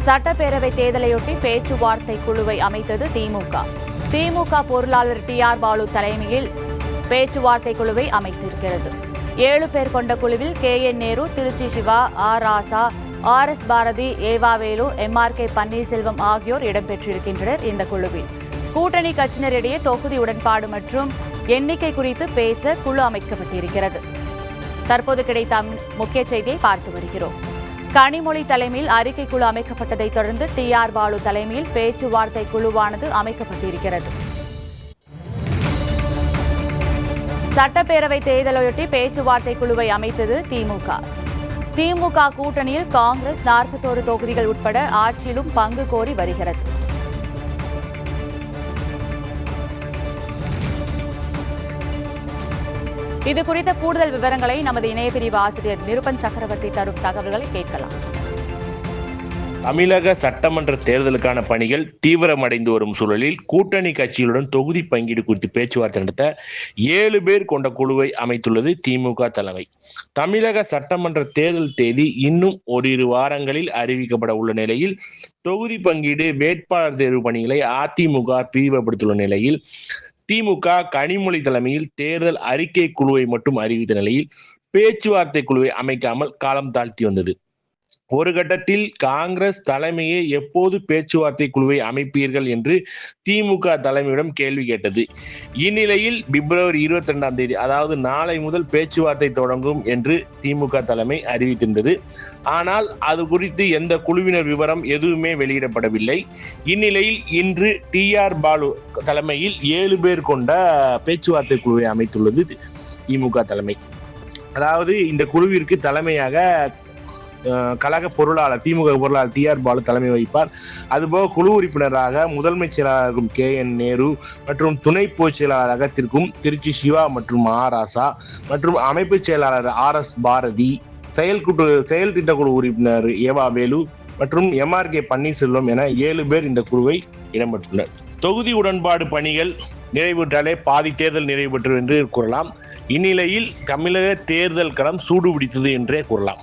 சட்டப்பேரவை தேர்தலையொட்டி பேச்சுவார்த்தை குழுவை அமைத்தது திமுக. திமுக பொருளாளர் டி.ஆர். பாலு தலைமையில் பேச்சுவார்த்தை குழுவை அமைத்திருக்கிறது. 7 பேர் கொண்ட குழுவில் கே.என். நேரு, திருச்சி சிவா, ஆர். ராசா, ஆர்.எஸ். பாரதி, ஏவாவேலு, எம்.ஆர்.கே. பன்னீர்செல்வம் ஆகியோர் இடம்பெற்றிருக்கின்றனர். இந்த குழுவில் கூட்டணி கட்சியினரிடையே தொகுதி உடன்பாடு மற்றும் எண்ணிக்கை குறித்து பேச குழு அமைக்கப்பட்டிருக்கிறது. தற்போது கிடைத்த முக்கிய செய்தியை பார்த்து வருகிறோம். கனிமொழி தலைமையில் அறிக்கை குழு அமைக்கப்பட்டதைத் தொடர்ந்து டி.ஆர். பாலு தலைமையில் பேச்சுவார்த்தை குழுவானது அமைக்கப்பட்டிருக்கிறது. சட்டப்பேரவை தேர்தலையொட்டி பேச்சுவார்த்தை குழுவை அமைத்தது திமுக. திமுக கூட்டணியில் காங்கிரஸ் 41 தொகுதிகள் உட்பட ஆட்சியிலும் பங்கு கோரி வருகிறது. இது குறித்த கூடுதல் விவரங்களை நமது இணையப்பிரிவு ஆசிரியர் நிருபன் சக்கரவர்த்தி தரும் தகவல்களை கேட்கலாம். தமிழக சட்டமன்ற தேர்தலுக்கான பணிகள் தீவிரமடைந்து வரும் சூழலில் கூட்டணி கட்சிகளுடன் தொகுதி பங்கீடு குறித்து பேச்சுவார்த்தை நடத்த 7 பேர் கொண்ட குழுவை அமைத்துள்ளது திமுக தலைமை. தமிழக சட்டமன்ற தேர்தல் தேதி இன்னும் ஓரிரு வாரங்களில் அறிவிக்கப்பட உள்ள நிலையில் தொகுதி பங்கீடு வேட்பாளர் தேர்வு பணிகளை அதிமுக தீவிரப்படுத்தியுள்ள நிலையில் திமுக கனிமொழி தலைமையில் தேர்தல் அறிக்கை குழுவை மட்டும் அறிவித்த நிலையில் பேச்சுவார்த்தை குழுவை அமைக்காமல் காலம் தாழ்த்தி வந்தது. ஒரு கட்டத்தில் காங்கிரஸ் தலைமையே எப்போது பேச்சுவார்த்தை குழுவை அமைப்பீர்கள் என்று திமுக தலைமையிடம் கேள்வி கேட்டது. இந்நிலையில் பிப்ரவரி 22ஆம் தேதி, அதாவது நாளை முதல் பேச்சுவார்த்தை தொடங்கும் என்று திமுக தலைமை அறிவித்திருந்தது. ஆனால் அது குறித்து எந்த குழுவினர் விவரம் எதுவுமே வெளியிடப்படவில்லை. இந்நிலையில் இன்று டி.ஆர். பாலு தலைமையில் 7 பேர் கொண்ட பேச்சுவார்த்தை குழுவை அமைத்துள்ளது திமுக தலைமை. அதாவது இந்த குழுவிற்கு தலைமையாக கழக பொருளாளர் திமுக பொருளாளர் டி.ஆர். பாலு தலைமை வகிப்பார். அதுபோக குழு உறுப்பினராக முதன்மை செயலாளருக்கும் கே.என். நேரு மற்றும் துணை பொதுச் செயலாளராக திருச்சி சிவா மற்றும் ஆர். ராசா மற்றும் அமைப்பு செயலாளர் ஆர்.எஸ். பாரதி, செயல் திட்டக்குழு உறுப்பினர் ஏவாவேலு மற்றும் எம்.ஆர்.கே. பன்னீர்செல்வம் என 7 பேர் இந்த குழுவை இடம்பெற்றுள்ளனர். தொகுதி உடன்பாடு பணிகள் நிறைவுற்றாலே பாதி தேர்தல் நிறைவு பெற்று என்று கூறலாம். இந்நிலையில் தமிழக தேர்தல் களம் சூடு பிடித்தது என்றே கூறலாம்.